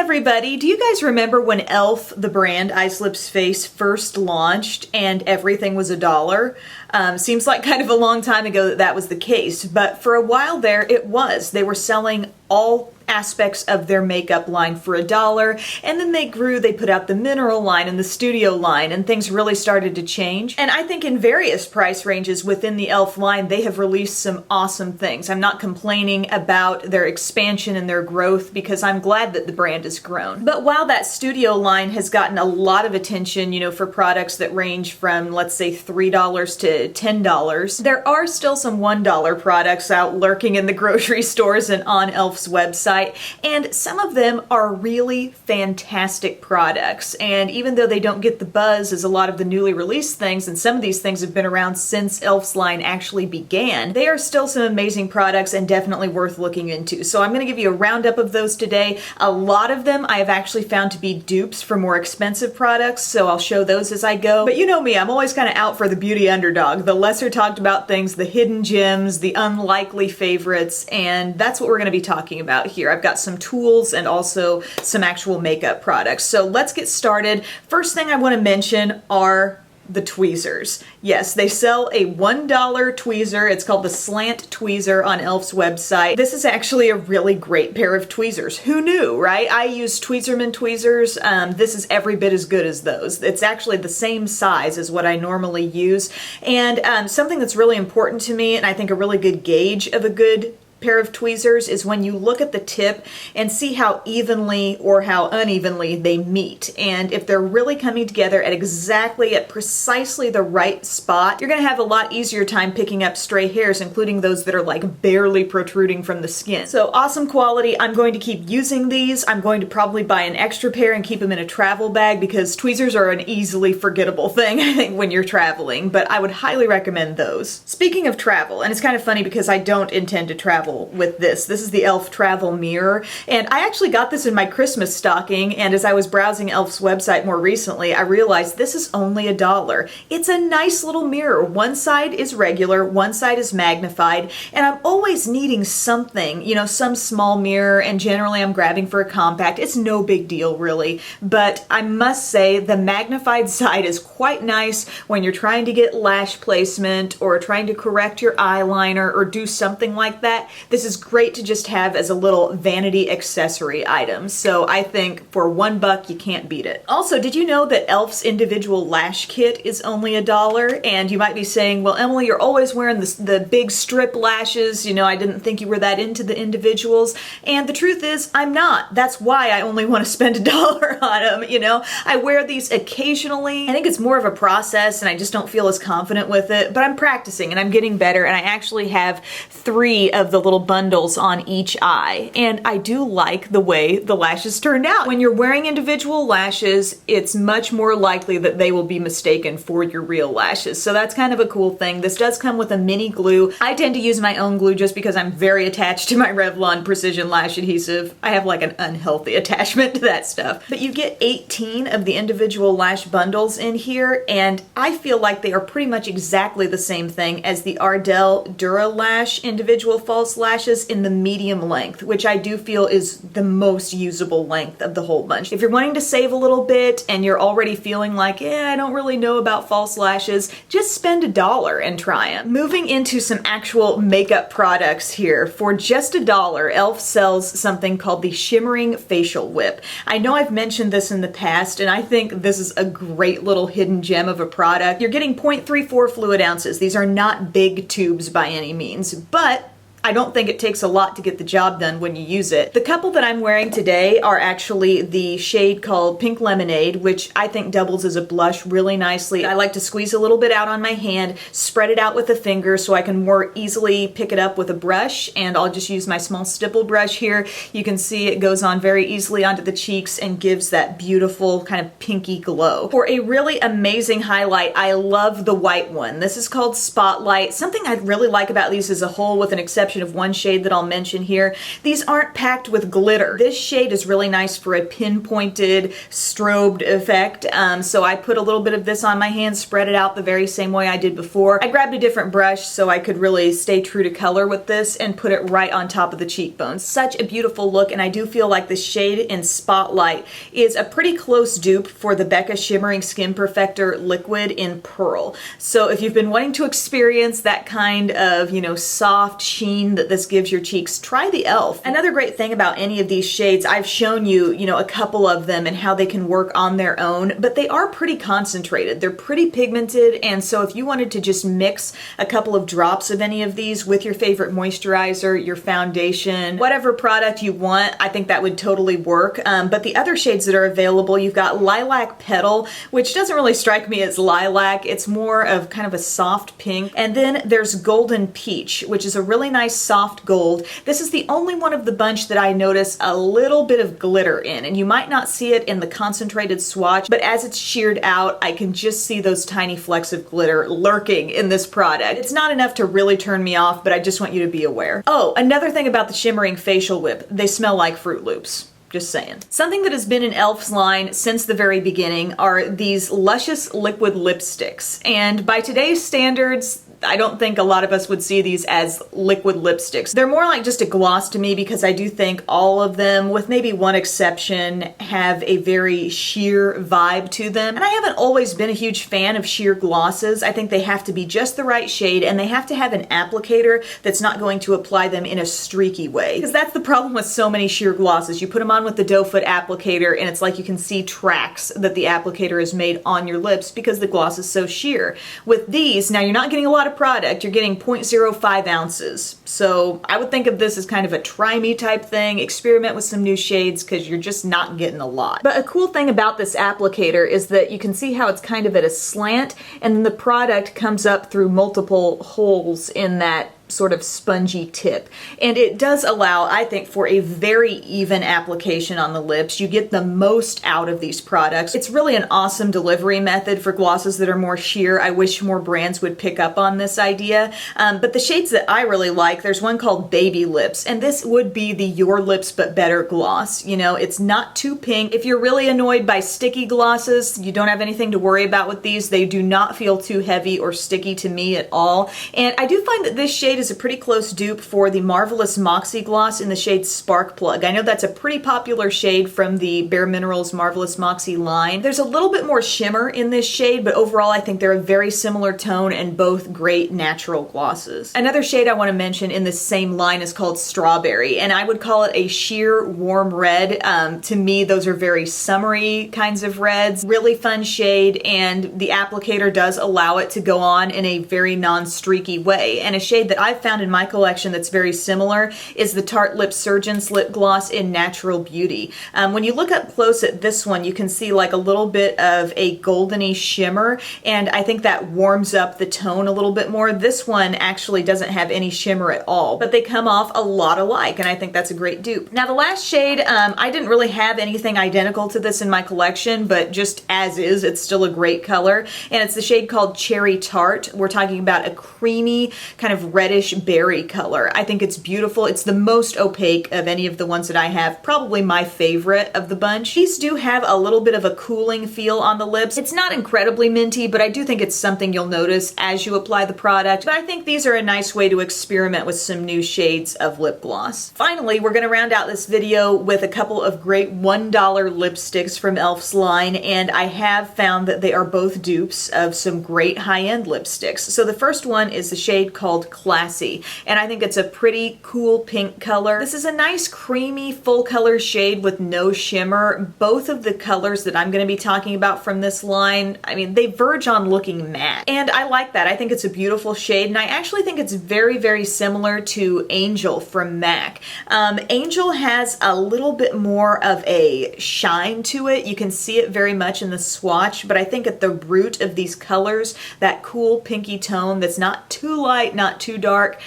everybody, do you guys remember when e.l.f., the brand Ice Lips Face, first launched and everything was $1? Seems like kind of a long time ago that was the case, but for a while there it was. They were selling all aspects of their makeup line for $1, and then they grew, they put out the mineral line and the studio line, and things really started to change. And I think in various price ranges within the e.l.f. line, they have released some awesome things. I'm not complaining about their expansion and their growth because I'm glad that the brand has grown. But while that studio line has gotten a lot of attention, you know, for products that range from, let's say, $3 to $10, there are still some $1 products out lurking in the grocery stores and on e.l.f.'s website. And some of them are really fantastic products. And even though they don't get the buzz as a lot of the newly released things, and some of these things have been around since e.l.f.'s line actually began, they are still some amazing products and definitely worth looking into. So I'm going to give you a roundup of those today. A lot of them I have actually found to be dupes for more expensive products, so I'll show those as I go. But you know me, I'm always kind of out for the beauty underdog, the lesser talked about things, the hidden gems, the unlikely favorites, and that's what we're going to be talking about here. I've got some tools and also some actual makeup products. So let's get started. First thing I want to mention are the tweezers. Yes, they sell a $1 tweezer. It's called the Slant Tweezer on e.l.f.'s website. This is actually a really great pair of tweezers. Who knew, right? I use Tweezerman tweezers. This is every bit as good as those. It's actually the same size as what I normally use. And something that's really important to me, and I think a really good gauge of a good pair of tweezers, is when you look at the tip and see how evenly or how unevenly they meet. And if they're really coming together at precisely the right spot, you're going to have a lot easier time picking up stray hairs, including those that are like barely protruding from the skin. So awesome quality. I'm going to keep using these. I'm going to probably buy an extra pair and keep them in a travel bag because tweezers are an easily forgettable thing, I think, when you're traveling, but I would highly recommend those. Speaking of travel, and it's kind of funny because I don't intend to travel with this. This is the e.l.f. Travel Mirror, and I actually got this in my Christmas stocking, and as I was browsing e.l.f.'s website more recently, I realized this is only $1. It's a nice little mirror. One side is regular, one side is magnified, and I'm always needing something, you know, some small mirror, and generally I'm grabbing for a compact. It's no big deal, really, but I must say the magnified side is quite nice when you're trying to get lash placement or trying to correct your eyeliner or do something like that. This is great to just have as a little vanity accessory item. So I think for $1 you can't beat it. Also, did you know that e.l.f.'s individual lash kit is only $1? And you might be saying, well, Emily, you're always wearing the big strip lashes. You know, I didn't think you were that into the individuals. And the truth is, I'm not. That's why I only want to spend $1 on them. You know, I wear these occasionally. I think it's more of a process and I just don't feel as confident with it, but I'm practicing and I'm getting better, and I actually have 3 of the little bundles on each eye, and I do like the way the lashes turned out. When you're wearing individual lashes, it's much more likely that they will be mistaken for your real lashes, so that's kind of a cool thing. This does come with a mini glue. I tend to use my own glue just because I'm very attached to my Revlon Precision Lash Adhesive. I have like an unhealthy attachment to that stuff. But you get 18 of the individual lash bundles in here, and I feel like they are pretty much exactly the same thing as the Ardell Duralash individual false lashes in the medium length, which I do feel is the most usable length of the whole bunch. If you're wanting to save a little bit and you're already feeling like, I don't really know about false lashes, just spend $1 and try them. Moving into some actual makeup products here. For just $1, e.l.f. sells something called the Shimmering Facial Whip. I know I've mentioned this in the past, and I think this is a great little hidden gem of a product. You're getting 0.34 fluid ounces. These are not big tubes by any means, but I don't think it takes a lot to get the job done when you use it. The couple that I'm wearing today are actually the shade called Pink Lemonade, which I think doubles as a blush really nicely. I like to squeeze a little bit out on my hand, spread it out with a finger so I can more easily pick it up with a brush, and I'll just use my small stipple brush here. You can see it goes on very easily onto the cheeks and gives that beautiful kind of pinky glow. For a really amazing highlight, I love the white one. This is called Spotlight. Something I really like about these as a whole, with an exception exception of one shade that I'll mention here, these aren't packed with glitter. This shade is really nice for a pinpointed, strobed effect. So I put a little bit of this on my hand, spread it out the very same way I did before. I grabbed a different brush so I could really stay true to color with this and put it right on top of the cheekbones. Such a beautiful look, and I do feel like the shade in Spotlight is a pretty close dupe for the Becca Shimmering Skin Perfector Liquid in Pearl. So if you've been wanting to experience that kind of, you know, soft sheen that this gives your cheeks, try the e.l.f. Another great thing about any of these shades, I've shown you, you know, a couple of them and how they can work on their own, but they are pretty concentrated. They're pretty pigmented, and so if you wanted to just mix a couple of drops of any of these with your favorite moisturizer, your foundation, whatever product you want, I think that would totally work. But the other shades that are available, you've got Lilac Petal, which doesn't really strike me as lilac. It's more of kind of a soft pink. And then there's Golden Peach, which is a really nice soft gold. This is the only one of the bunch that I notice a little bit of glitter in, and you might not see it in the concentrated swatch, but as it's sheared out, I can just see those tiny flecks of glitter lurking in this product. It's not enough to really turn me off, but I just want you to be aware. Oh, another thing about the Shimmering Facial Whip, they smell like Fruit Loops. Just saying. Something that has been in e.l.f.'s line since the very beginning are these Luscious liquid lipsticks. And by today's standards, I don't think a lot of us would see these as liquid lipsticks. They're more like just a gloss to me because I do think all of them, with maybe one exception, have a very sheer vibe to them. And I haven't always been a huge fan of sheer glosses. I think they have to be just the right shade, and they have to have an applicator that's not going to apply them in a streaky way. Because that's the problem with so many sheer glosses. You put them on with the doe foot applicator and it's like you can see tracks that the applicator has made on your lips because the gloss is so sheer. With these, now you're not getting a lot of product, you're getting 0.05 ounces. So I would think of this as kind of a try me type thing, experiment with some new shades because you're just not getting a lot. But a cool thing about this applicator is that you can see how it's kind of at a slant, and then the product comes up through multiple holes in that sort of spongy tip. And it does allow, I think, for a very even application on the lips. You get the most out of these products. It's really an awesome delivery method for glosses that are more sheer. I wish more brands would pick up on this idea. But the shades that I really like, there's one called Baby Lips, and this would be the Your Lips But Better gloss. You know, it's not too pink. If you're really annoyed by sticky glosses, you don't have anything to worry about with these. They do not feel too heavy or sticky to me at all. And I do find that this shade is a pretty close dupe for the Marvelous Moxie gloss in the shade Spark Plug. I know that's a pretty popular shade from the Bare Minerals Marvelous Moxie line. There's a little bit more shimmer in this shade, but overall I think they're a very similar tone and both great natural glosses. Another shade I want to mention in this same line is called Strawberry, and I would call it a sheer warm red. To me, those are very summery kinds of reds. Really fun shade, and the applicator does allow it to go on in a very non-streaky way. And a shade that I've found in my collection that's very similar is the Tart Lip Surgeon's Lip Gloss in Natural Beauty. When you look up close at this one, you can see like a little bit of a goldeny shimmer, and I think that warms up the tone a little bit more. This one actually doesn't have any shimmer at all, but they come off a lot alike, and I think that's a great dupe. Now the last shade, I didn't really have anything identical to this in my collection, but just as is, it's still a great color, and it's the shade called Cherry Tart. We're talking about a creamy, kind of reddish berry color. I think it's beautiful. It's the most opaque of any of the ones that I have, probably my favorite of the bunch. These do have a little bit of a cooling feel on the lips. It's not incredibly minty, but I do think it's something you'll notice as you apply the product. But I think these are a nice way to experiment with some new shades of lip gloss. Finally, we're going to round out this video with a couple of great $1 lipsticks from e.l.f.'s line, and I have found that they are both dupes of some great high-end lipsticks. So the first one is the shade called Classy, and I think it's a pretty cool pink color. This is a nice creamy full color shade with no shimmer. Both of the colors that I'm going to be talking about from this line, I mean, they verge on looking matte, and I like that. I think it's a beautiful shade, and I actually think it's very, very similar to Angel from MAC. Angel has a little bit more of a shine to it. You can see it very much in the swatch, but I think at the root of these colors, that cool pinky tone that's not too light, not too dark, dark.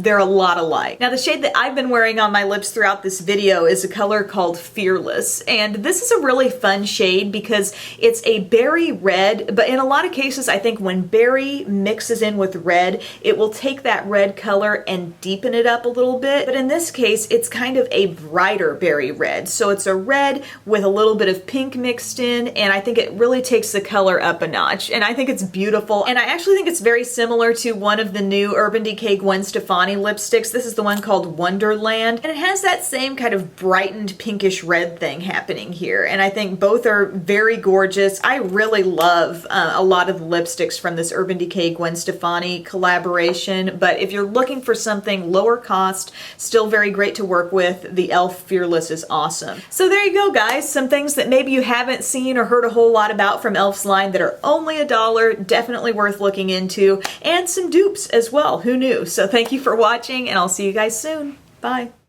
They're a lot alike. Now the shade that I've been wearing on my lips throughout this video is a color called Fearless, and this is a really fun shade because it's a berry red, but in a lot of cases I think when berry mixes in with red, it will take that red color and deepen it up a little bit. But in this case, it's kind of a brighter berry red. So it's a red with a little bit of pink mixed in, and I think it really takes the color up a notch. And I think it's beautiful. And I actually think it's very similar to one of the new Urban Decay Gwen Stefani lipsticks. This is the one called Wonderland. And it has that same kind of brightened pinkish red thing happening here. And I think both are very gorgeous. I really love a lot of the lipsticks from this Urban Decay Gwen Stefani collaboration. But if you're looking for something lower cost, still very great to work with, the e.l.f. Fearless is awesome. So there you go, guys. Some things that maybe you haven't seen or heard a whole lot about from e.l.f.'s line that are only $1, definitely worth looking into, and some dupes as well. Who knew? So thank you for watching, and I'll see you guys soon. Bye.